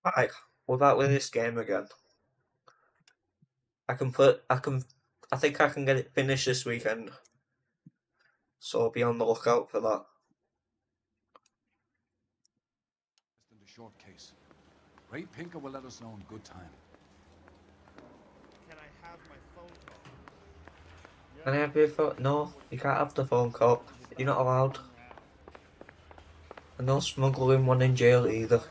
Right, we're back with this game again. I think I can get it finished this weekend. So be on the lookout for that. In the short case. Ray Pinker will let us know in good time. Can I have my phone call? Can I have your phone? No, you can't have the phone call. You're not allowed. And no smuggling one in jail either.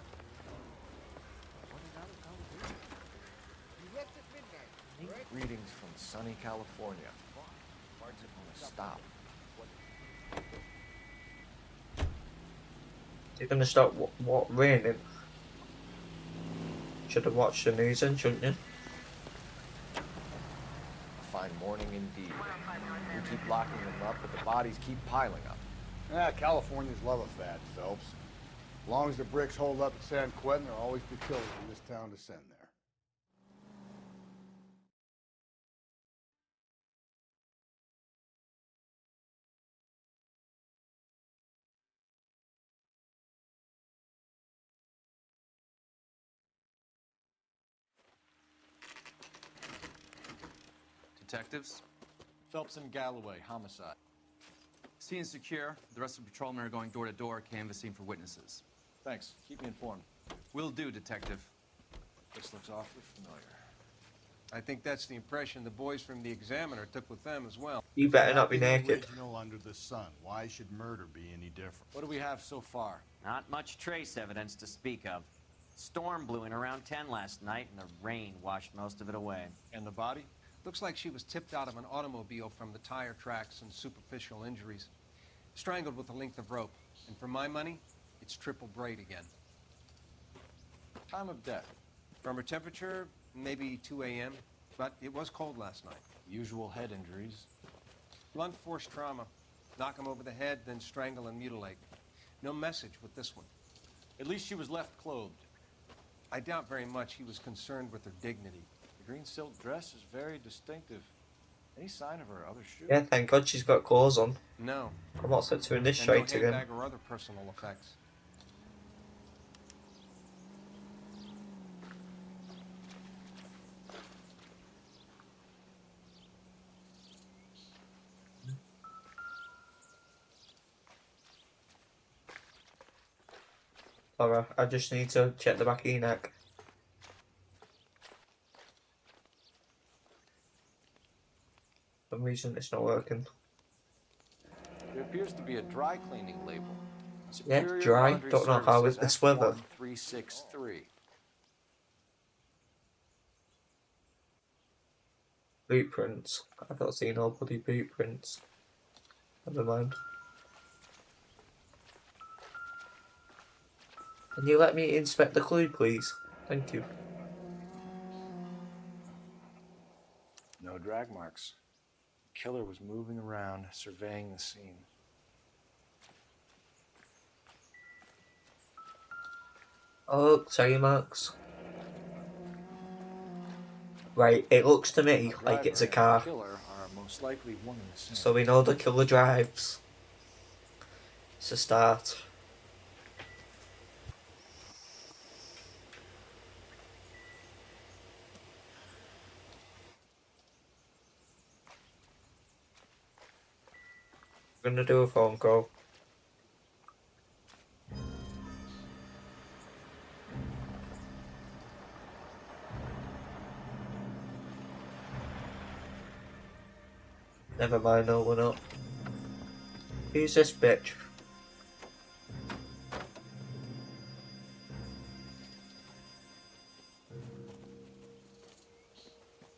You left at midnight, correct? Greetings from sunny California. Why'd you want to stop? You're gonna start what raining? Should have watched the news then, shouldn't you? A fine morning indeed. We keep locking them up, but the bodies keep piling up. Californians love a fad, Phelps. As long as the bricks hold up at San Quentin, there'll always be killers in this town to send there. Detectives, Phelps and Galloway, homicide. scene is secure. The rest of the patrolmen are going door to door, canvassing for witnesses. Thanks. Keep me informed. Will do, Detective. This looks awfully familiar. I think that's the impression the boys from the Examiner took with them as well. You better not be Nothing naked. original under the sun. Why should murder be any different? What do we have so far? Not much trace evidence to speak of. Storm blew in around 10 last night, and the rain washed most of it away. And the body? Looks like she was tipped out of an automobile from the tire tracks and superficial injuries. Strangled with a length of rope. And for my money, it's triple braid again. Time of death? From her temperature, maybe 2 a.m., but it was cold last night. Usual head injuries. Blunt force trauma. Knock him over the head, then strangle and mutilate. No message with this one. At least she was left clothed. I doubt very much he was concerned with her dignity. The green silk dress is very distinctive. Any sign of her other shoe? Yeah, thank God she's got clothes on. No. I'm not set to in this And no straight again. handbag or other personal effects. Alright, I just need to check the back of your neck. For some reason it's not working. There appears to be a dry cleaning label. Yeah, Superior dry. Laundry Don't know how with Services this weather. F1363. Boot prints. I don't see no bloody boot prints. Never mind. Can you let me inspect the clue, please? Thank you. No drag marks. The killer was moving around, surveying the scene. Oh, tire marks. Right, it looks to me like it's a Driver car. and the killer are most likely one and the same. So we know the killer drives. It's a start. We're gonna do a phone call. Never mind, no, we're not. Who's this bitch?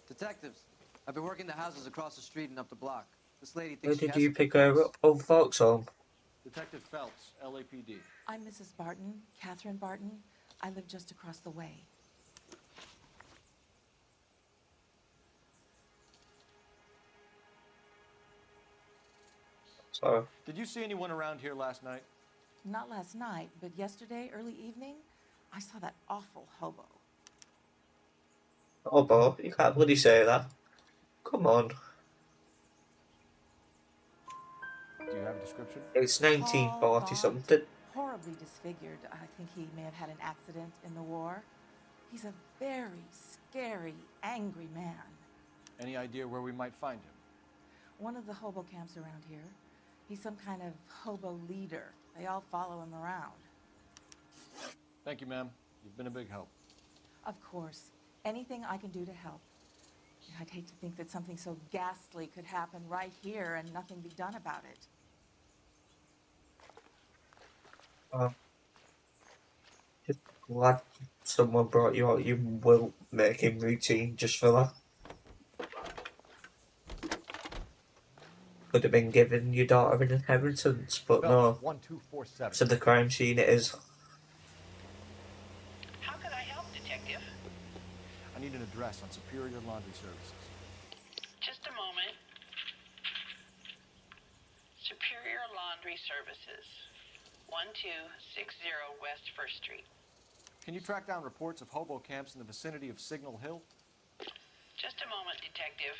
Detectives, I've been working the houses across the street and up the block. This lady Where thinks she did has you some pick her papers. up? Oh, Vauxhall. Detective Phelps, LAPD. I'm Mrs. Barton, Catherine Barton. I live just across the way. So, Did you see anyone around here last night? Not last night, but yesterday, early evening, I saw that awful hobo. oh, Bo, you can't bloody say that. Come on. Do you have a description? It's Tall, 1940 gaunt, something. horribly disfigured. I think he may have had an accident in the war. He's a very scary, angry man. Any idea where we might find him? One of the hobo camps around here. He's some kind of hobo leader. They all follow him around. Thank you, ma'am. You've been a big help. Of course. Anything I can do to help. I'd hate to think that something so ghastly could happen right here and nothing be done about it. Just glad someone brought you out. You will make him routine just for that. Could have been given your daughter an inheritance, but no. 1247. So the crime scene it is. How can I help, Detective? I need an address on Superior Laundry Services. Just a moment. Superior Laundry Services, 1260 West 1st Street. Can you track down reports of hobo camps in the vicinity of Signal Hill? Just a moment, Detective.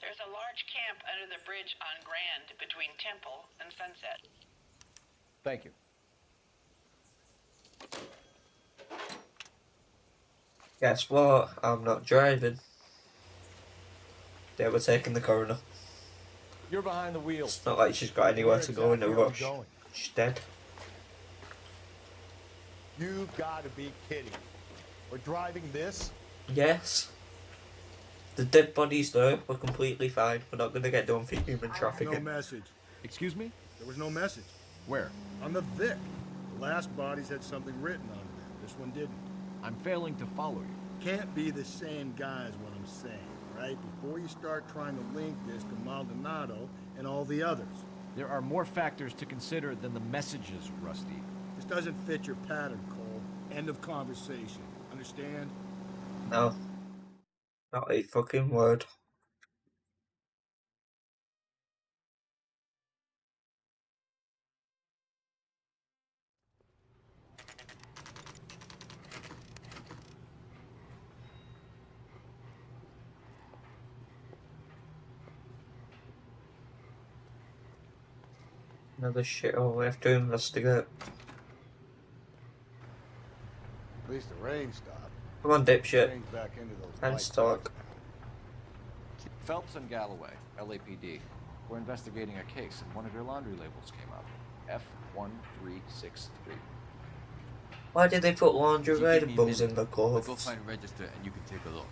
There's a large camp under the bridge on Grand between Temple and Sunset. Thank you. Guess what? I'm not driving. They were taking the coroner. You're behind the wheel. It's not like she's got anywhere to go in a Where are we rush. going? She's dead. You've got to be kidding. We're driving this? Yes. The dead bodies though were completely fine. We're not going to get done for human No trafficking. message. Excuse me? There was no message. Where? On the Vic. The last bodies had something written on them. This one didn't. I'm failing to follow you. Can't be the same guy is what I'm saying, right? Before you start trying to link this to Maldonado and all the others. There are more factors to consider than the messages, Rusty. This doesn't fit your pattern, Cole. End of conversation. Understand? No. Not a fucking word. Another shithole we have to investigate. At least the rain stopped. Come on, dipshit. Rain's back into those And lights. talk. Phelps and Galloway, LAPD. We're investigating a case, and one of your laundry labels came up. F1363. Why did they put laundry If you give me a labels in minute, the I'll clothes? go find a register and you can take a look.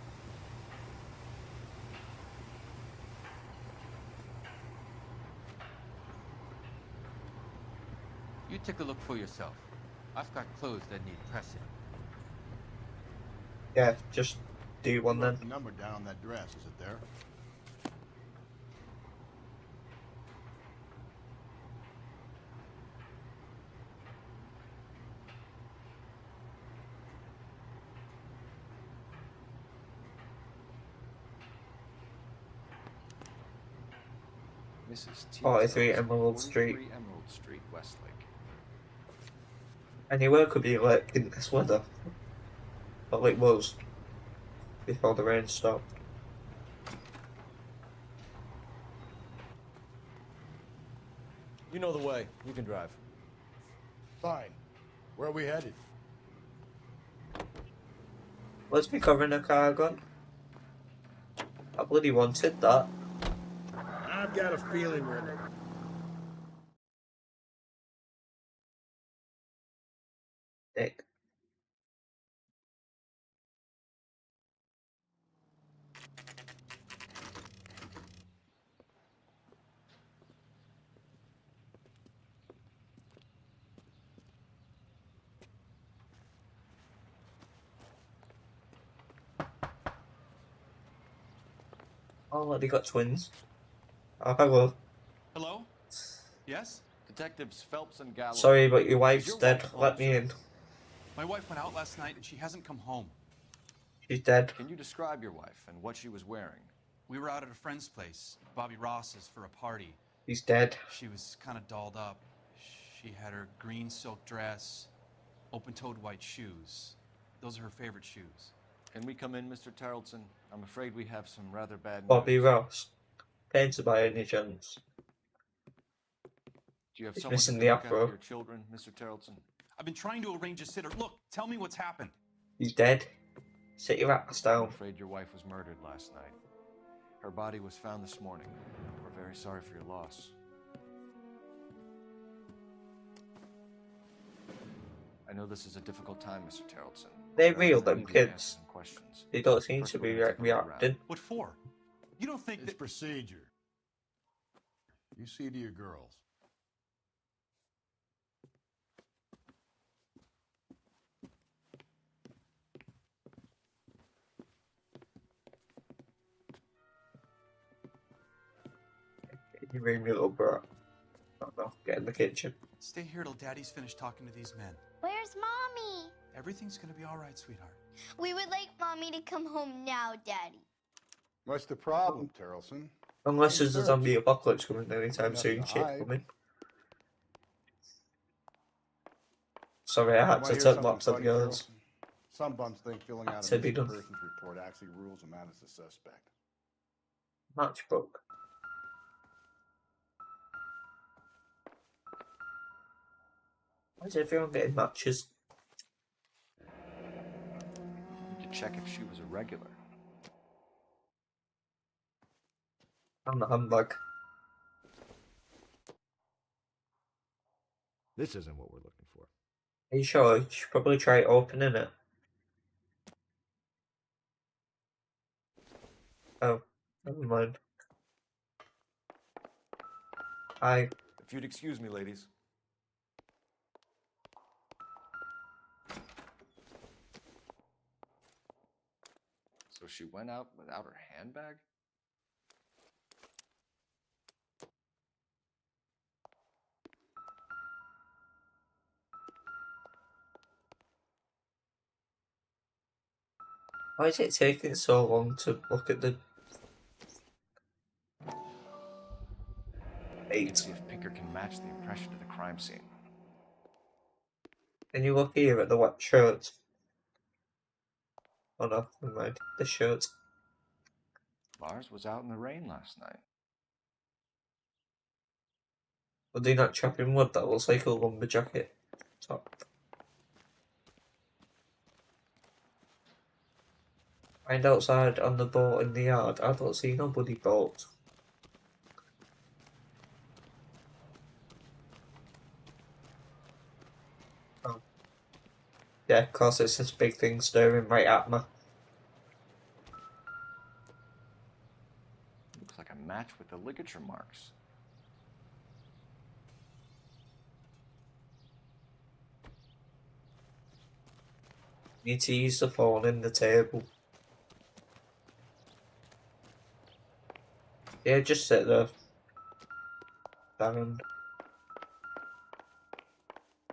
You take a look for yourself. I've got clothes that need pressing. Yeah, just do one then. The number down on that dress, is it there? Mrs. T. 43 Emerald Street. 43 Emerald Street, Westlake. Anywhere could be like in this weather. But it was. Before the rain stopped. You know the way. You can drive. Fine. Where are we headed? Where's me covering a car gun? I bloody wanted that. I've got a feeling we're... Dick. Oh, they got twins. Oh, hello. Hello? Yes? Detectives Phelps and Galloway. Sorry, but your Is wife's your dead. wife Let me home, in. sir? My wife went out last night and she hasn't come home. She's dead. Can you describe your wife and what she was wearing? We were out at a friend's place, Bobby Ross's, for a party. He's dead. She was kind of dolled up. She had her green silk dress, open-toed white shoes. Those are her favorite shoes. Can we come in, Mr. Tarleton? I'm afraid we have some rather bad Bobby news. Ross. Painter by any chance? Do you have He's someone missing who the can look afro. after your children, Mr. Tarleton? I've been trying to arrange a sitter. Look, tell me what's happened. He's dead. Sit your ass I'm down. afraid your wife was murdered last night. Her body was found this morning. We're very sorry for your loss. I know this is a difficult time, Mr. Tarleton. They but real, I them need you to answer kids. some questions. They don't seem First, to we're be gonna take a look reacting. around. What for? You don't think It's that... procedure. You see to your girls. You ring me little brat. I don't know. Get in the kitchen. Stay here till Daddy's finished talking to these men. Where's Mommy? Everything's gonna be all right, sweetheart. We would like Mommy to come home now, Daddy. What's the problem, Tarleton? Unless there's a Search. zombie apocalypse coming anytime Nothing soon. to Shit hide. coming. Sorry, I had Wanna to hear turn something laptop funny, girls. Tarleton? Some bums think filling out a To be missing done. persons report actually rules them out as a suspect. Matchbook. Why is everyone getting matches? To check if she was a regular. I'm the handbag. This isn't what we're looking for. Are you sure? You should probably try opening it. Oh, never mind. Hi. If you'd excuse me, ladies. So she went out without her handbag? Why is it taking so long to look at the... Let's see if Pinker can match the impression of the crime scene. Can you look here at the white shirt? Oh no, never mind. The shirt. Lars was out in the rain last night. Were they not chopping wood? That looks like a lumberjacket top. Find outside on the boat in the yard. I don't see no bloody boat. Oh. Yeah, of course it's this big thing staring right at me. Looks like a match with the ligature marks. Need to use the phone in the table. Yeah, just sit there. Darren.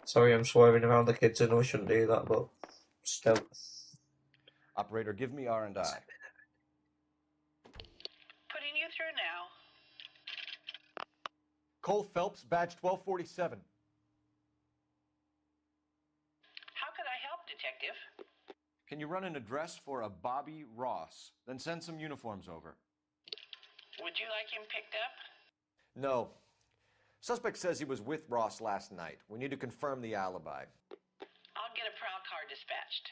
Sorry, I'm swerving around the kids. I know I shouldn't do that, but still. Operator, give me R&I. Putting you through now. Cole Phelps, badge 1247. How could I help, Detective? Can you run an address for a Bobby Ross? Then send some uniforms over. Would you like him picked up? No. Suspect says he was with Ross last night. We need to confirm the alibi. I'll get a prowl car dispatched.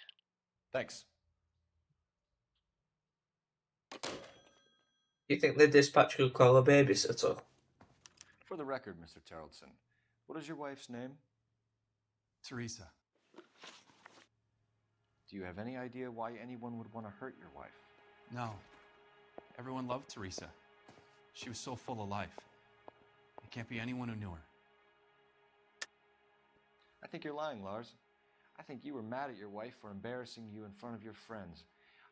Thanks. You think the dispatch could call a babysitter? For the record, Mr. Tarleton, what is your wife's name? Teresa. Do you have any idea why anyone would want to hurt your wife? No. Everyone loved Teresa. She was so full of life. It can't be anyone who knew her. I think you're lying, Lars. I think you were mad at your wife for embarrassing you in front of your friends.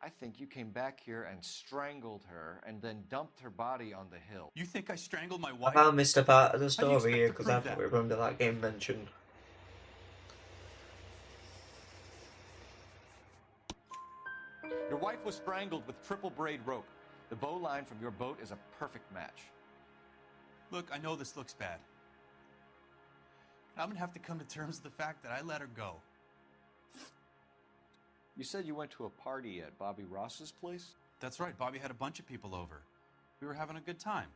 I think you came back here and strangled her and then dumped her body on the hill. You think I strangled my I wife? found missed a part of the How do you story here expect to because I prove don't that? remember that game mentioned. Your wife was strangled with triple braid rope. The bow line from your boat is a perfect match. Look, I know this looks bad. I'm gonna have to come to terms with the fact that I let her go. You said you went to a party at Bobby Ross's place? That's right, Bobby had a bunch of people over. We were having a good time.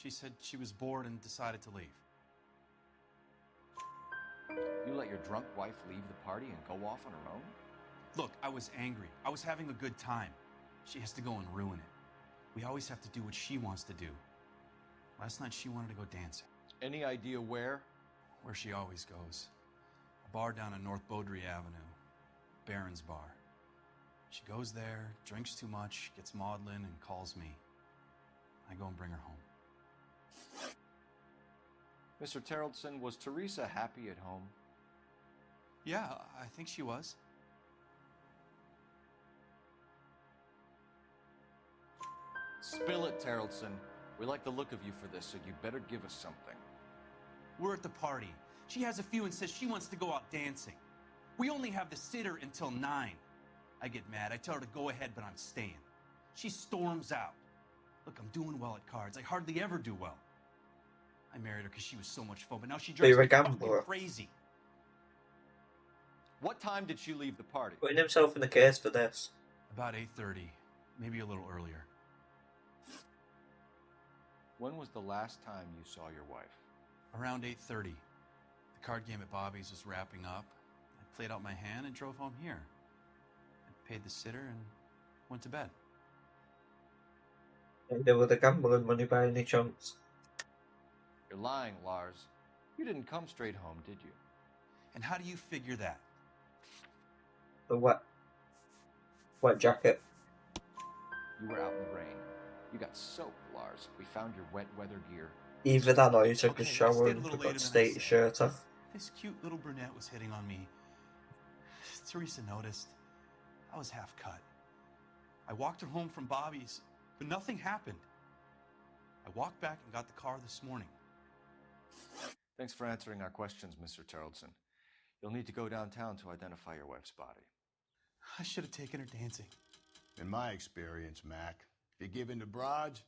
She said she was bored and decided to leave. You let your drunk wife leave the party and go off on her own? Look, I was angry. I was having a good time. She has to go and ruin it. We always have to do what she wants to do. Last night she wanted to go dancing. Any idea where? Where she always goes. A bar down on North Beaudry Avenue. Barron's Bar. She goes there, drinks too much, gets maudlin, and calls me. I go and bring her home. Mr. Terrellson, was Teresa happy at home? Yeah, I think she was. Spill it, Terrellson. We like the look of you for this, so you better give us something. We're at the party. She has a few and says she wants to go out dancing. We only have the sitter until 9. I get mad. I tell her to go ahead, but I'm staying. She storms out. Look, I'm doing well at cards. I hardly ever do well. I married her because she was so much fun, but now she drives me fucking crazy. What time did she leave the party? Putting himself in the case for this. About 8:30, maybe a little earlier. When was the last time you saw your wife? Around 8:30. The card game at Bobby's was wrapping up. I played out my hand and drove home here. I paid the sitter and went to bed. They were the gambling money by any chance? You're lying, Lars. You didn't come straight home, did you? And how do you figure that? The wet jacket. You were out in the rain. You got soaked, Lars. We found your wet weather gear. Either that or you took a I shower stayed a and little forgot later to than I take your said. shirt off. This cute little brunette was hitting on me. Teresa noticed. I was half cut. I walked her home from Bobby's, but nothing happened. I walked back and got the car this morning. Thanks for answering our questions, Mr. Terrellson. You'll need to go downtown to identify your wife's body. I should have taken her dancing. In my experience, Mac, if you give in to broads,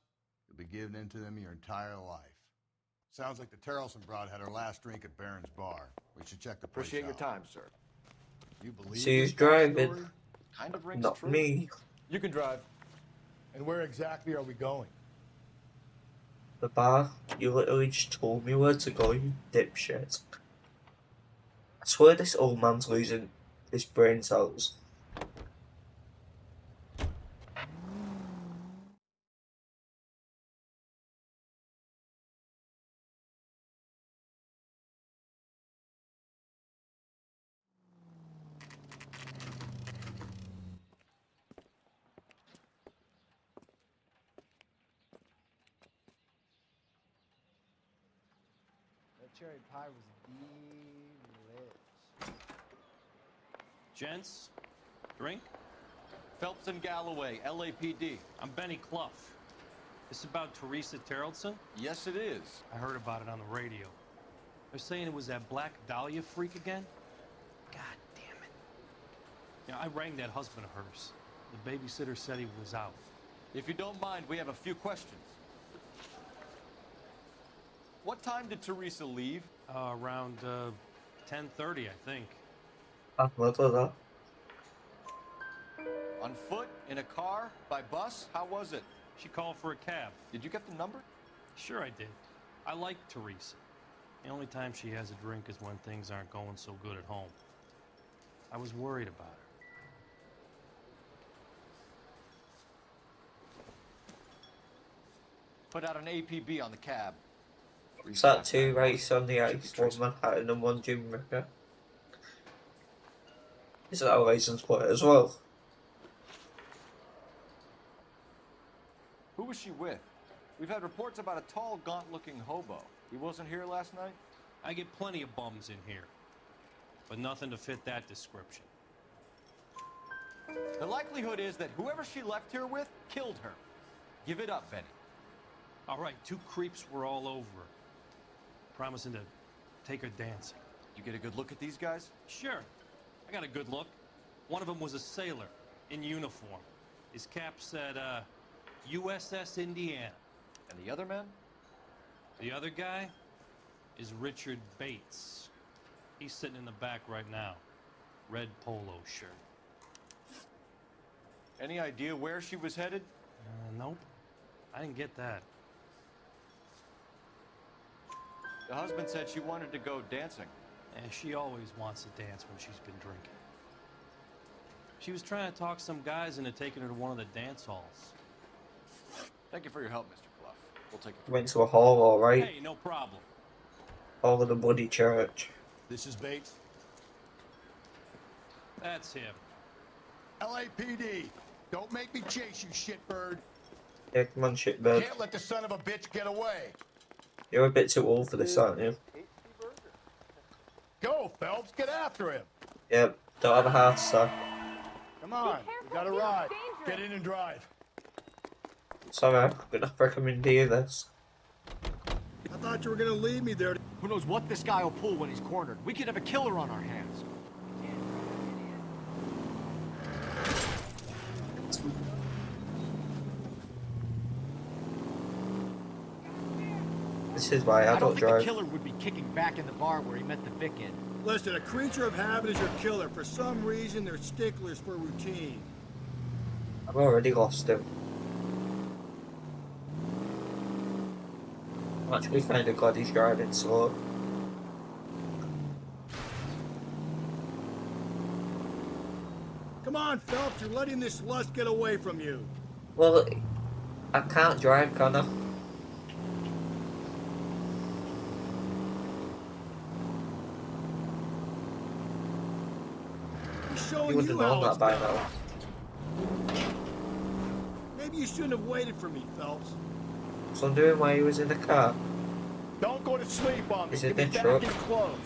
you'll be giving in to them your entire life. Sounds like the Terrellson broad had her last drink at Barron's Bar. We should check the place Appreciate your out. time, sir. You believe So he's this guy's driving. story? Kind of rings Not true. me. You can drive. And where exactly are we going? The bar. You literally just told me where to go, you dipshit. I swear this old man's losing his brain cells. That cherry pie was delicious. Gents, drink? Phelps and Galloway, LAPD. I'm Benny Clough. This about Teresa Terrellson? Yes, it is. I heard about it on the radio. They're saying it was that Black Dahlia freak again? God damn it. You know, I rang that husband of hers. The babysitter said he was out. If you don't mind, we have a few questions. What time did Teresa leave? Around 10:30, I think. What was that? On foot? In a car? By bus? How was it? She called for a cab. Did you get the number? Sure I did. I like Teresa. The only time she has a drink is when things aren't going so good at home. I was worried about her. Put out an APB on the cab. Sat 2 race on the ice, 1 Manhattan and 1 Jim Ricker. Is that a license plate as well? Who was she with? We've had reports about a tall, gaunt-looking hobo. He wasn't here last night? I get plenty of bums in here, but nothing to fit that description. The likelihood is that whoever she left here with killed her. Give it up, Benny. All right, 2 creeps were all over her, promising to take her dancing. You get a good look at these guys? Sure. I got a good look. One of them was a sailor in uniform. His cap said, USS Indiana. And the other man? The other guy is Richard Bates. He's sitting in the back right now. Red polo shirt. Any idea where she was headed? Nope. I didn't get that. The husband said she wanted to go dancing. And she always wants to dance when she's been drinking. She was trying to talk some guys into taking her to one of the dance halls. Thank you for your help, Mr. Clough. We'll take it. Went to a hall, alright. Hey, no problem. Hall of the Bloody Church. This is Bates. That's him. LAPD. Don't make me chase you, shitbird. Yeah, come on, shitbird. Can't let the son of a bitch get away. You're a bit too old for this, aren't you? Go, Phelps. Get after him. Yep, don't have a heart attack. Come on. We got a ride. Get in and drive. Sorry, I'm gonna recommend you this. I thought you were gonna leave me there. Who knows what this guy will pull when he's cornered? We could have a killer on our hands. This is why I don't don't think drive. the killer would be kicking back in the bar where he met the Vic in. Listen, a creature of habit is your killer. For some reason, they're sticklers for routine. I've already lost him. I'm actually kind of glad he's driving slow. Come on, Phelps. You're letting this lust get away from you. Well, I can't drive, can I? He's You showing would have you known how that it's by done. now. Maybe you shouldn't have waited for me, Phelps. So I'm doing while he was in the car. Don't go to sleep on me. Is it Give me the back truck? in close.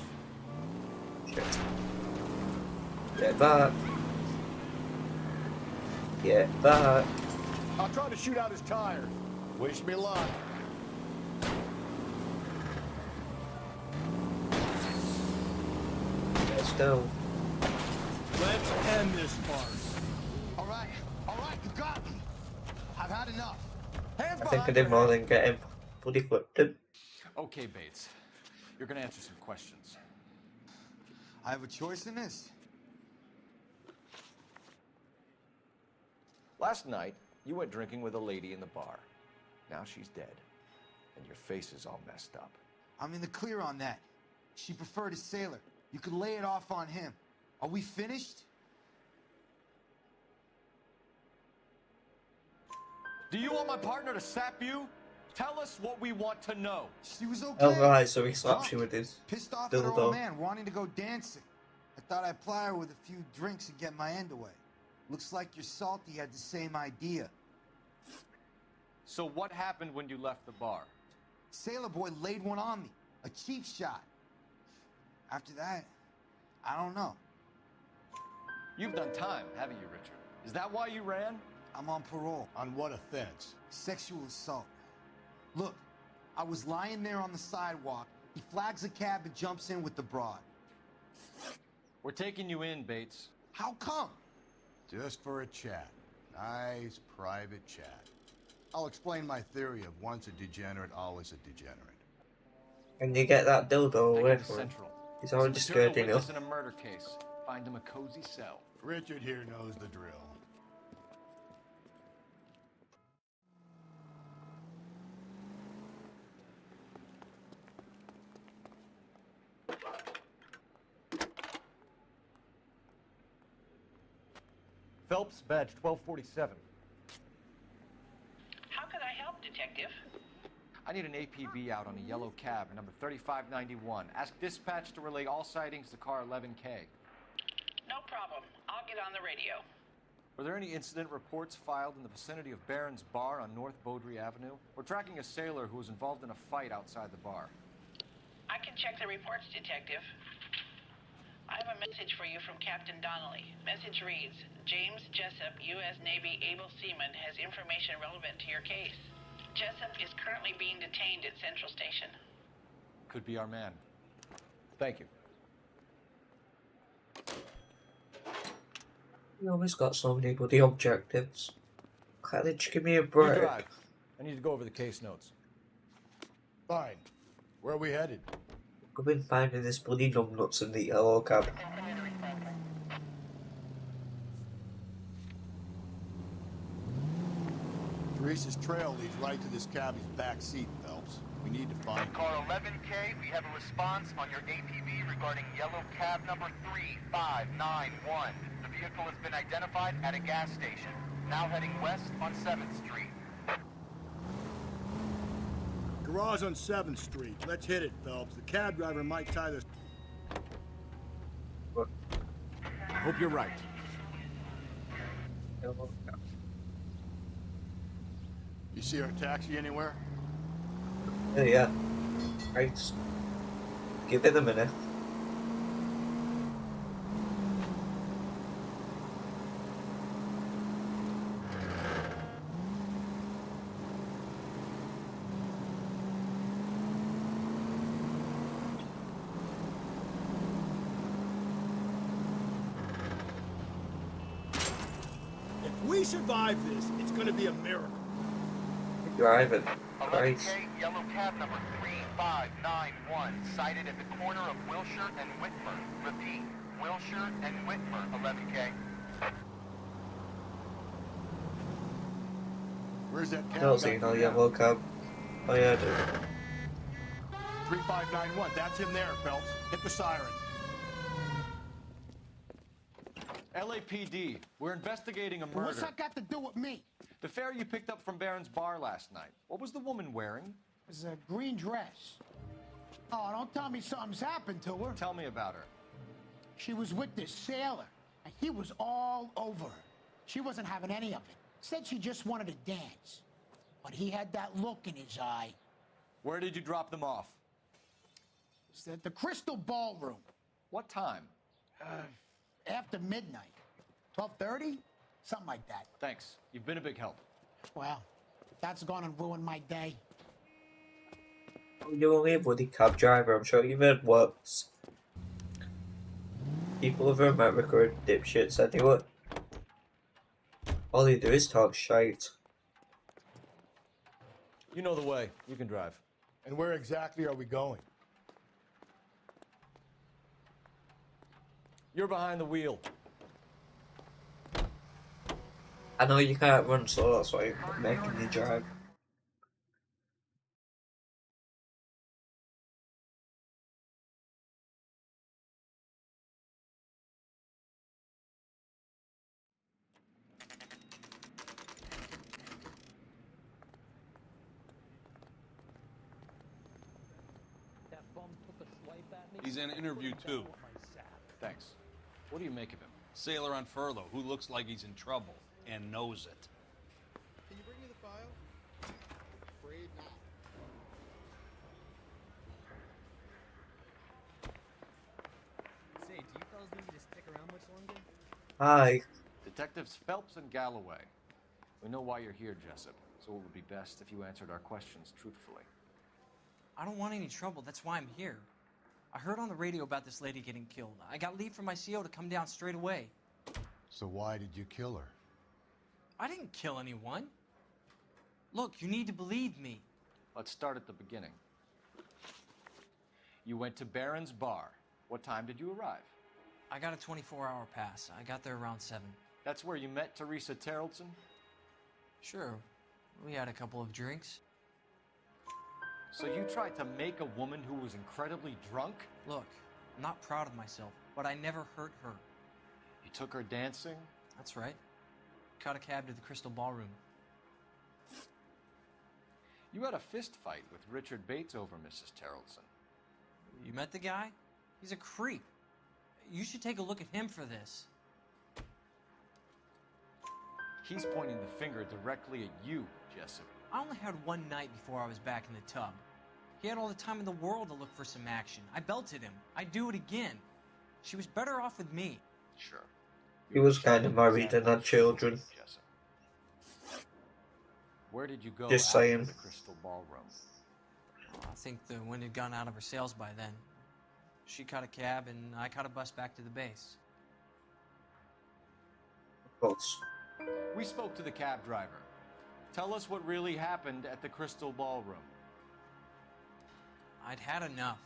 Shit. Get back. Get back. I'll try to shoot out his tires. Wish me luck. Get still. Let's end this farce. All right, you got me. I've had enough. Hands I think I did more than get him bloody flipped him. Okay, Bates. You're gonna answer some questions. I have a choice in this. Last night, you went drinking with a lady in the bar. Now she's dead. And your face is all messed up. I'm in the clear on that. She preferred a sailor. You could lay it off on him. Are we finished? Do you want my partner to sap you? Tell us what we want to know. She was okay. Oh right, so he slaps you with his Pissed off at her dildo. old man, wanting to go dancing. I thought I'd ply her with a few drinks and get my end away. Looks like your salty had the same idea. So what happened when you left the bar? Sailor boy laid one on me. A cheap shot. After that, I don't know. You've done time, haven't you, Richard? Is that why you ran? I'm on parole. On what offense? Sexual assault. Look, I was lying there on the sidewalk. He flags a cab and jumps in with the broad. We're taking you in, Bates. How come? Just for a chat. Nice private chat. I'll explain my theory of once a degenerate, always a degenerate. Can you get that dildo away Take him to from him? Central. He's already Some scared material enough. witness in a murder case. Find him a cozy cell. Richard here knows the drill. Phelps, badge 1247. How can I help, Detective? I need an APB out on a yellow cab, number 3591. Ask dispatch to relay all sightings to car 11K. No problem. I'll get on the radio. Were there any incident reports filed in the vicinity of Barron's Bar on North Beaudry Avenue? We're tracking a sailor who was involved in a fight outside the bar. I can check the reports, Detective. I have a message for you from Captain Donnelly. Message reads, James Jessup, U.S. Navy able seaman, has information relevant to your case. Jessup is currently being detained at Central Station. Could be our man. Thank you. You always got so many bloody objectives. Can't they just give me a You break? drive. I need to go over the case notes. Fine. Where are we headed? I've been finding this bloody numbnuts in the yellow cab. Teresa's trail leads right to this cabbie's back seat, Phelps. We need to find Car 11K, we have a response on your APB regarding yellow cab number 3591. The vehicle has been identified at a gas station. Now heading west on 7th Street. Garage on 7th Street. Let's hit it, Phelps. The cab driver might tie this. I hope you're right. You see our taxi anywhere? Yeah. Right. Give it a minute. If we survive this, it's gonna be a miracle. Driving. 11K, yellow cab number 3591, sighted at the corner of Wilshire and Whitmer. Repeat, Wilshire and Whitmer, 11K. Where's that cab? Not seeing no yellow cab. Oh yeah, I do. 3591, that's him there, Phelps. Hit the sirens. LAPD, we're investigating a murder. What's that got to do with me? The fare you picked up from Barron's bar last night. What was the woman wearing? It was a green dress. Oh, don't tell me something's happened to her. Tell me about her. She was with this sailor, and he was all over her. She wasn't having any of it. Said she just wanted to dance. But he had that look in his eye. Where did you drop them off? It's at the Crystal Ballroom. What time? After midnight. 12:30? Something like that. Thanks. You've been a big help. Well, that's gonna ruin my day. You're only a bloody cab driver, I'm sure you've heard worse. People of America are dipshits anyway. All they do is talk shite. You know the way. You can drive. And where exactly are we going? You're behind the wheel. I know you can't run, so that's why I'm making you drive. He's in interview too. Thanks. What do you make of him? Sailor on furlough who looks like he's in trouble and knows it. Can you bring me the file? Afraid not. Say, do you fellas need me to stick around much longer? Hi. Detectives Phelps and Galloway. We know why you're here, Jessup, so it would be best if you answered our questions truthfully. I don't want any trouble. That's why I'm here. I heard on the radio about this lady getting killed. I got leave from my CO to come down straight away. So why did you kill her? I didn't kill anyone. Look, you need to believe me. Let's start at the beginning. You went to Barron's bar. What time did you arrive? I got a 24-hour pass. I got there around 7. That's where you met Teresa Terrelson? Sure. We had a couple of drinks. So you tried to make a woman who was incredibly drunk? Look, I'm not proud of myself, but I never hurt her. You took her dancing? That's right. Caught a cab to the Crystal Ballroom. You had a fist fight with Richard Bates over Mrs. Terrelson. You met the guy? He's a creep. You should take a look at him for this. He's pointing the finger directly at you, Jessup. I only had one night before I was back in the tub. He had all the time in the world to look for some action. I belted him. I'd do it again. She was better off with me. Sure. He was kind of married and had children. Jessup. Where did you go Just after saying. the Crystal Ballroom? I think the wind had gone out of her sails by then. She caught a cab and I caught a bus back to the base. Of course. We spoke to the cab driver. Tell us what really happened at the Crystal Ballroom. I'd had enough.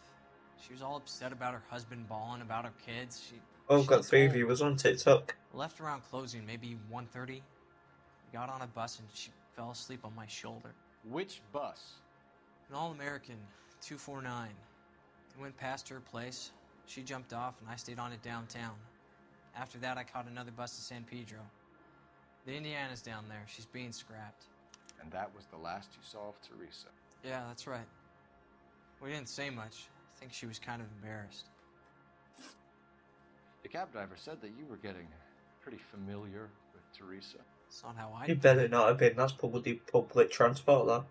She was all upset about her husband bawling about her kids. She Got 3 viewers on TikTok. left around closing, maybe 1:30. We got on a bus and she fell asleep on my shoulder. Which bus? An All-American 249. We went past her place. She jumped off, and I stayed on it downtown. After that, I caught another bus to San Pedro. The Indiana's down there. She's being scrapped. And that was the last you saw of Teresa. Yeah, that's right. We didn't say much. I think she was kind of embarrassed. The cab driver said that you were getting pretty familiar with Teresa. It's not how I You better not have been. That's probably public transport, though.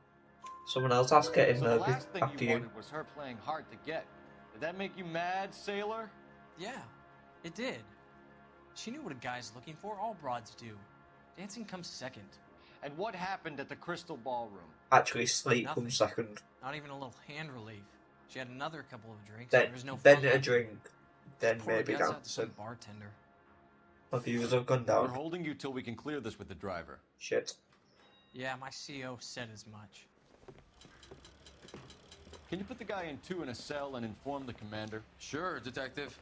Someone else has to get in So there the last thing after you you. wanted was her playing hard to get. Did that make you mad, sailor? Yeah, it did. She knew what a guy's looking for. All broads do. Dancing comes second. And what happened at the Crystal Ballroom? Actually, sleep Nothing. comes second. Not even a little hand relief. She had another couple of drinks. Then, There was no then fun a left. drink. Then Poured maybe guts out to some dancing. bartender. My views have gone We're down. holding you till we can clear this with the driver. Shit. Yeah, my CO said as much. Can you put the guy in 2 in a cell and inform the commander? Sure, Detective.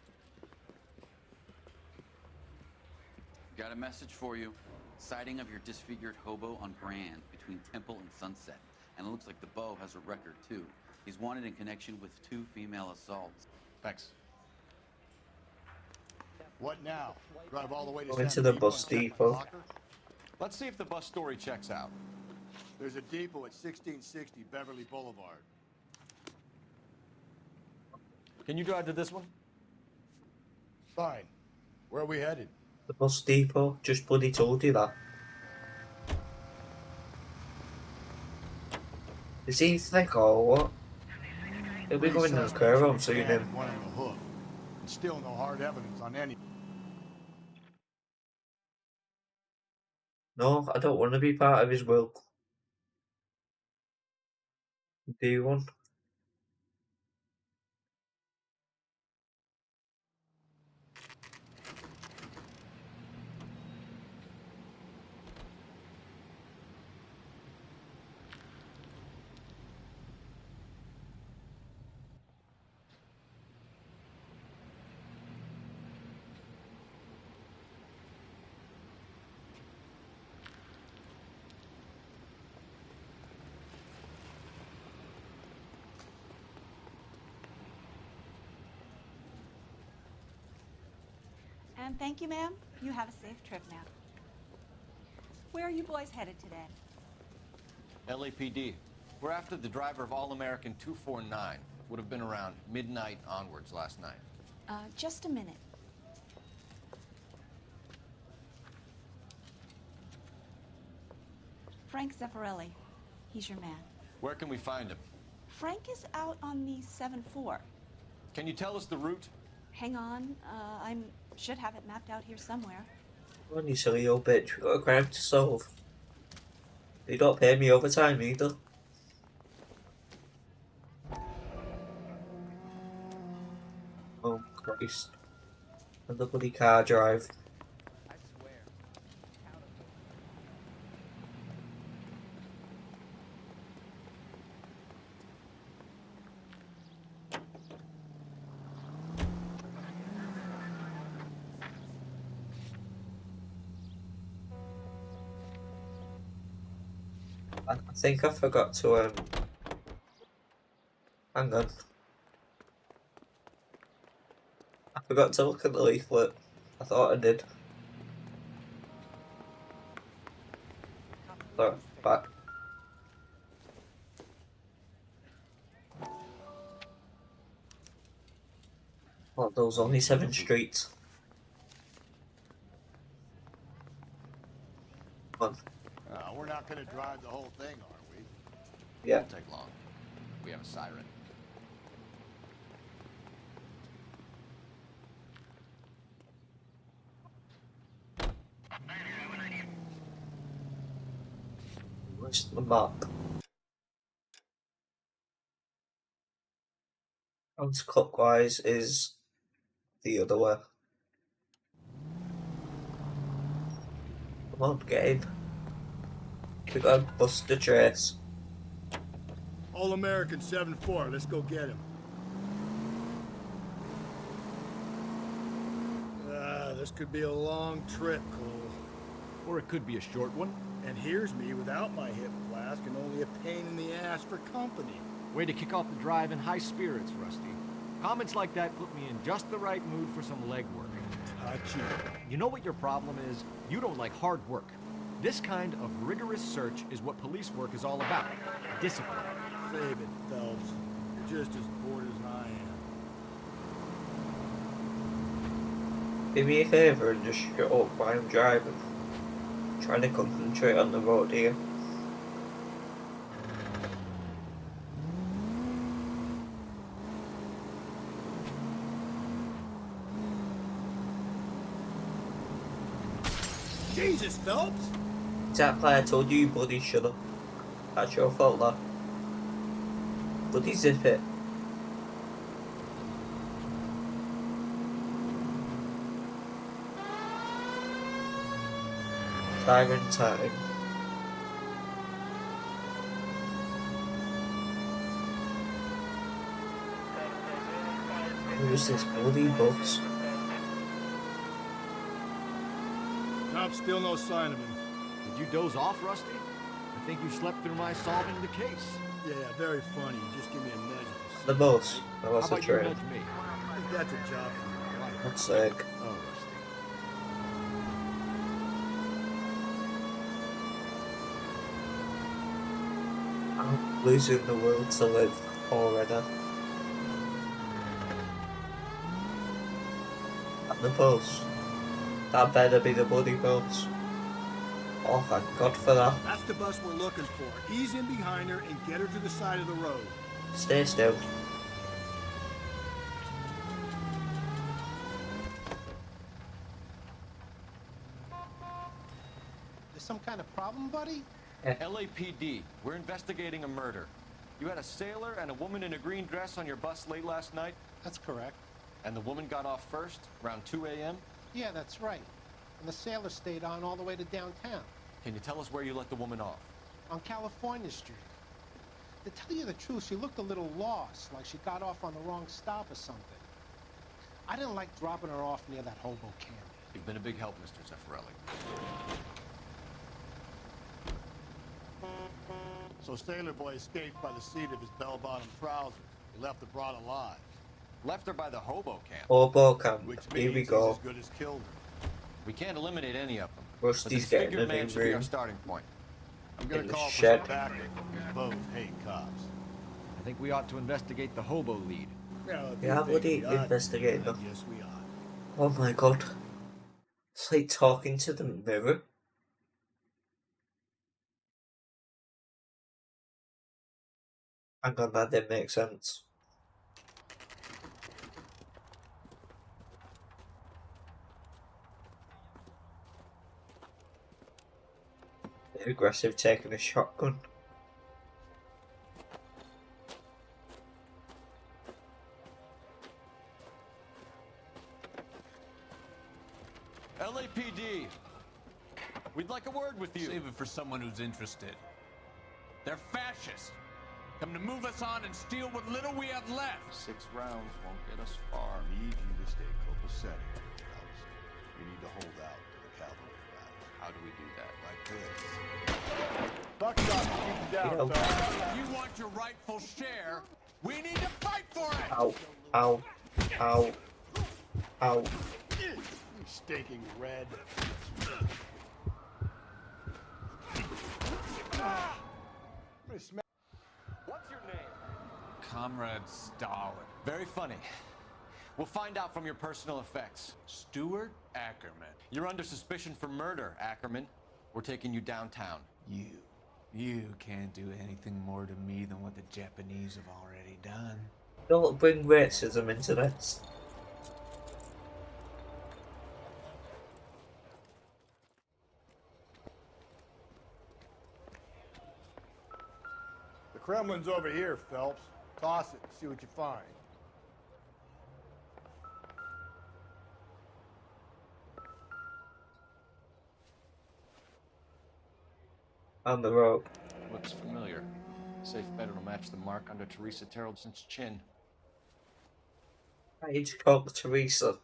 Got a message for you. Sighting of your disfigured hobo on Grand between Temple and Sunset. And it looks like the Beau has a record, too. He's wanted in connection with 2 female assaults. Thanks. What now? Drive all the way to Go into San the Pedro bus and check my depot. locker? Let's see if the bus story checks out. There's a depot at 1660 Beverly Boulevard. Can you drive to this one? Fine. Where are we headed? The bus depot. Just bloody told you that. Is he thick or what? He'll be going to the care home soon then. One on the hook. And still no hard evidence on any. No, I don't want to be part of his will. Do you want? And thank you, ma'am. You have a safe trip now. Where are you boys headed today? LAPD. We're after the driver of All-American 249. Would have been around midnight onwards last night. Just a minute. Frank Zeffirelli. He's your man. Where can we find him? Frank is out on the 7-4. Can you tell us the route? Hang on. I should have it mapped out here somewhere. Come on, you silly old bitch. We've got a crime to solve. You don't pay me overtime either. Oh, Christ. And the bloody car drive. I think I forgot to, hang on. I forgot to look at the leaflet. I thought I did. So, back. Well, there was only 7 streets. Come on. We're not going to drive the whole thing, are we? Yeah. Won't take long. We have a siren. Where's the map? Counterclockwise is the other way. Come on, get in. We gotta bust the trace. All-American 7-4. Let's go get him. This could be a long trip, Cole. Or it could be a short one. And here's me without my hip flask and only a pain in the ass for company. Way to kick off the drive in high spirits, Rusty. Comments like that put me in just the right mood for some legwork. You know what your problem is? You don't like hard work. This kind of rigorous search is what police work is all about. Discipline. Save it, Phelps. You're just as bored as I am. Do me a favour and just shut up while I'm driving. I'm trying to concentrate on the road here. Jesus, Phelps! Exactly, I told you, bloody shut up. That's your fault, lad. Bloody zip it. Siren time. Who's this bloody bus? Nope, still no sign of him. Did you doze off, Rusty? I think you slept through my solving the case. Yeah, very funny. Just give me a nudge. The bus. That was How a about you train. nudge me? I think that's a job for your wife. God's sake. Oh, Rusty. I'm losing the will to live already. And the bus. That better be the bloody bus. Oh, thank God for that. That's the bus we're looking for. Ease in behind her and get her to the side of the road. Stay still. There's some kind of problem, buddy? LAPD, we're investigating a murder. You had a sailor and a woman in a green dress on your bus late last night? That's correct. And the woman got off first, around 2 a.m.? Yeah, that's right. And the sailor stayed on all the way to downtown. Can you tell us where you let the woman off? On California Street. To tell you the truth, she looked a little lost, like she got off on the wrong stop or something. I didn't like dropping her off near that hobo camp. You've been a big help, Mr. Zeffirelli. So Sailor Boy escaped by the seat of his bell-bottom trousers. He left the broad alive. Left her by the hobo camp. Hobo camp. Which Here means we he's go. as good as killed her. We can't eliminate any of them. Rusty's but getting this a man new should be our room. starting point. I'm gonna In the call for shed. some backup. These both hate cops. I think we ought to investigate the hobo lead. Yeah, bloody investigate them. Yes, we are. Oh my God. It's like talking to the mirror. Hang on, that didn't make sense. Bit aggressive taking a shotgun. LAPD, we'd like a word with you. Save it for someone who's interested. They're fascists. Come to move us on and steal what little we have left. 6 rounds won't get us far. I need you to stay copacetic, Phelps. You need to hold out till the cavalry arrives. How do we do that? Like this. Buckshot, keep you down, Phelps. If you want your rightful share, we need to fight for it! Ow. Ow. Ow. Ow. You stinking red. I'm gonna smack. What's your name? Comrade Stalin. Very funny. We'll find out from your personal effects. Stuart Ackerman. You're under suspicion for murder, Ackerman. We're taking you downtown. You can't do anything more to me than what the Japanese have already done. Don't bring racism into this. The Kremlin's over here, Phelps. Toss it and see what you find. On the rope. Looks familiar. Safe bet it'll match the mark under Teresa Terrelson's chin. Page called Teresa.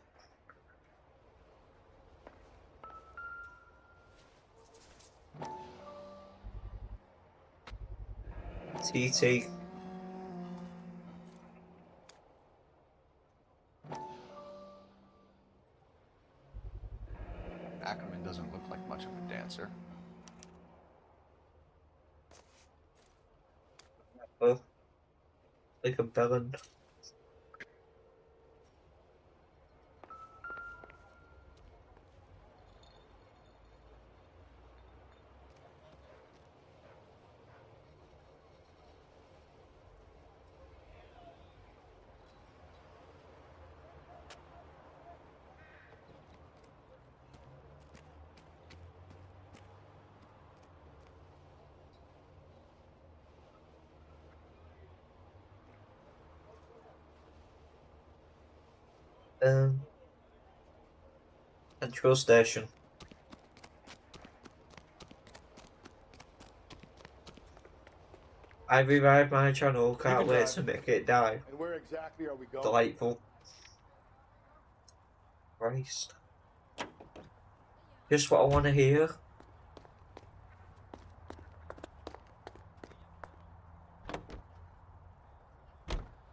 TT. Oh, like a villain. Control station. I revived my channel, can't wait to make it die. And where exactly are we going? Delightful. Christ. Just what I want to hear.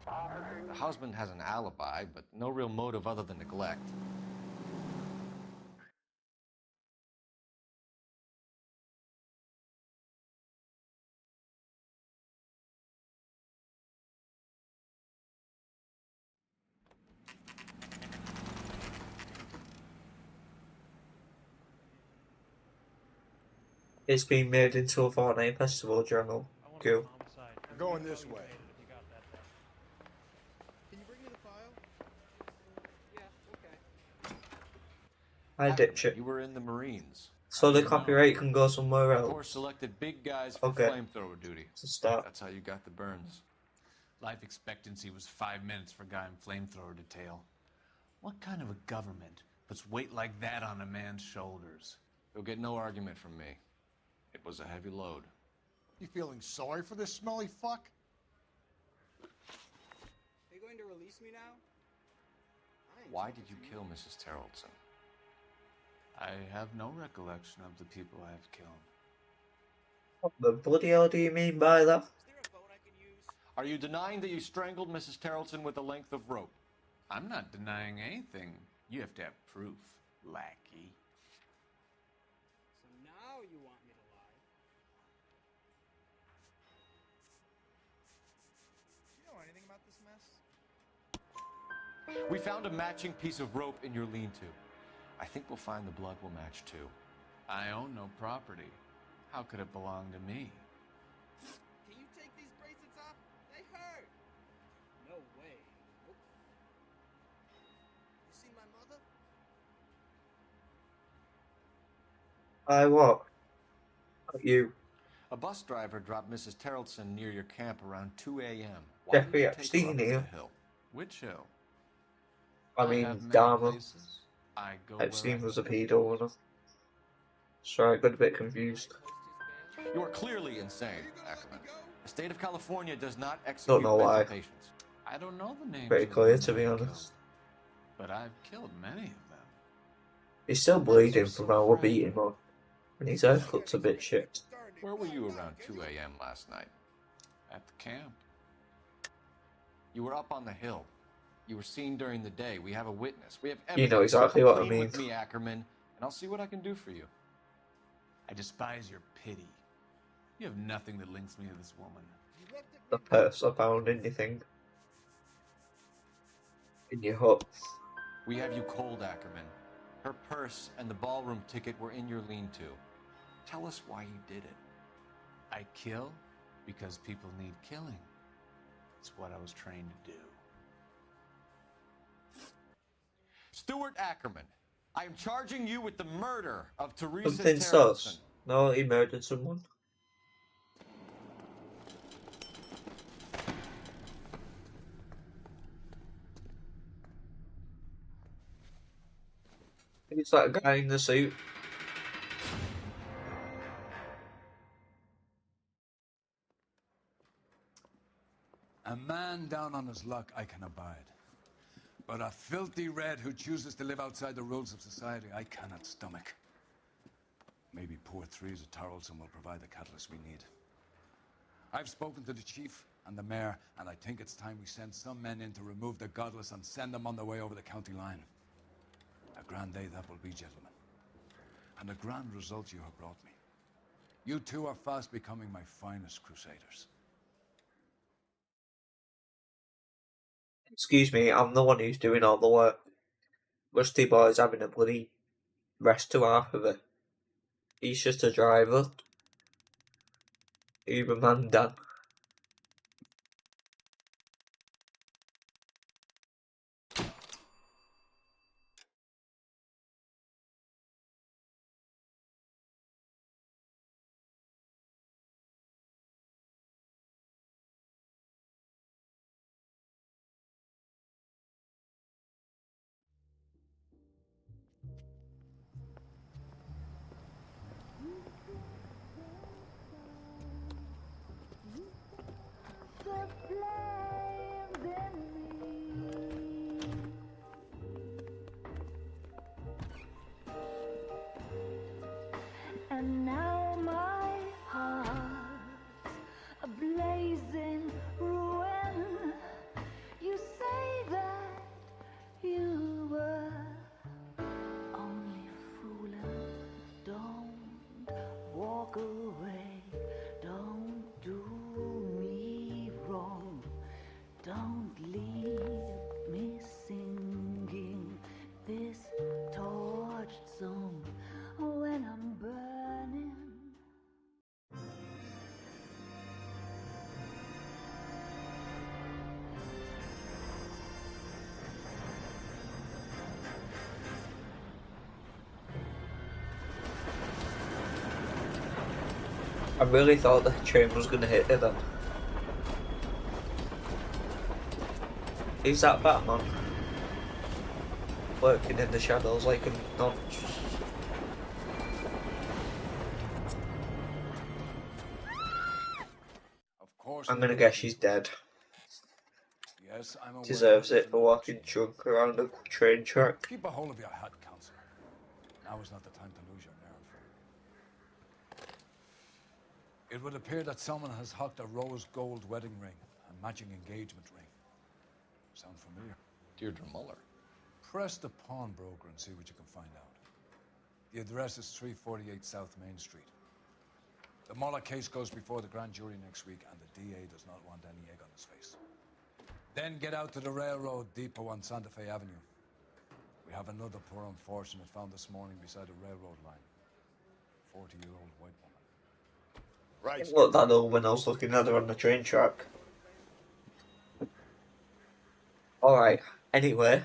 The husband has an alibi, but no real motive other than neglect. It's been made into a Fortnite festival journal. Cool. We're going this way. Can you bring me the file? Yeah, okay. I dipshit. You were in the Marines. So the copyright can go somewhere Of course, else. selected big guys for Okay. flamethrower duty. To start. That's how you got the burns. Life expectancy was 5 minutes for a guy in flamethrower detail. What kind of a government puts weight like that on a man's shoulders? You'll get no argument from me. It was a heavy load. You feeling sorry for this smelly fuck? Are you going to release me now? Why did you kill Mrs. Terrelson? I have no recollection of the people I have killed. What the bloody hell do you mean by that? Are you denying that you strangled Mrs. Terrelson with a length of rope? I'm not denying anything. You have to have proof, lackey. So now you want me to lie? Do you know anything about this mess? We found a matching piece of rope in your lean-to. I think we'll find the blood will match too. I own no property. How could it belong to me? Can you take these bracelets off? They hurt. No way. Nope. You see my mother? I what? Not you. A bus driver dropped Mrs. Terrelson near your camp around 2 a.m. Why did Jeffrey you take her Epstein up the here. hill? Which hill? I have mean, many Dharma. places. I go where Epstein I was a please. pedo, wasn't he? Sorry, I got a bit confused. You are clearly insane, Ackerman. The state of California does not Don't execute know mental why. patients. I don't know the names. Pretty of the clear, women to be I honest. killed, but I've killed many of them. He's still bleeding from how we're beating him on. And his haircut's a bit shit. Where were you around 2 a.m. last night? At the camp. You were up on the hill. You were seen during the day. We have a witness. We have You know evidence. exactly Come what I clean mean. with me, Ackerman, and I'll see what I can do for you. I despise your pity. You have nothing that links me to this woman. The purse I found anything in your hut. We have you cold, Ackerman. Her purse and the ballroom ticket were in your lean-to. Tell us why you did it. I kill because people need killing. It's what I was trained to do. Stuart Ackerman, I am charging you with the murder of Teresa Something Terrelson. sus. No, he murdered someone. It's that guy in the suit. A man down on his luck I can abide. But a filthy red who chooses to live outside the rules of society I cannot stomach. Maybe poor Teresa Tarleton will provide the catalyst we need. I've spoken to the chief and the mayor, and I think it's time we send some men in to remove the godless and send them on their way over the county line. A grand day that will be, gentlemen. And a grand result you have brought me. You two are fast becoming my finest crusaders. Excuse me, I'm the one who's doing all the work. Rusty Boy's having a bloody rest to half of it. He's just a driver. Uberman Dan. And now my heart's a blazing ruin. You say that you were only fooling. Don't walk away. Don't do me wrong. Don't leave me singing this torched song when I'm burning. I really thought the train was going to hit her then. Is that Batman? Working in the shadows like a nonce. I'm gonna guess she's dead. Yes, I'm aware. Deserves it for walking drunk around a train track. Keep a hold of your head, Counselor. Now is not the time to lose your nerve. It would appear that someone has hocked a rose gold wedding ring and matching engagement ring. Sound familiar? Deirdre Muller. Press the pawnbroker and see what you can find out. The address is 348 South Main Street. The Muller case goes before the grand jury next week, and the DA does not want any egg on his face. Then get out to the railroad depot on Santa Fe Avenue. We have another poor unfortunate found this morning beside a railroad line. 40-year-old white woman. Right. It looked that old when I was looking at her on the train track. Alright, anyway.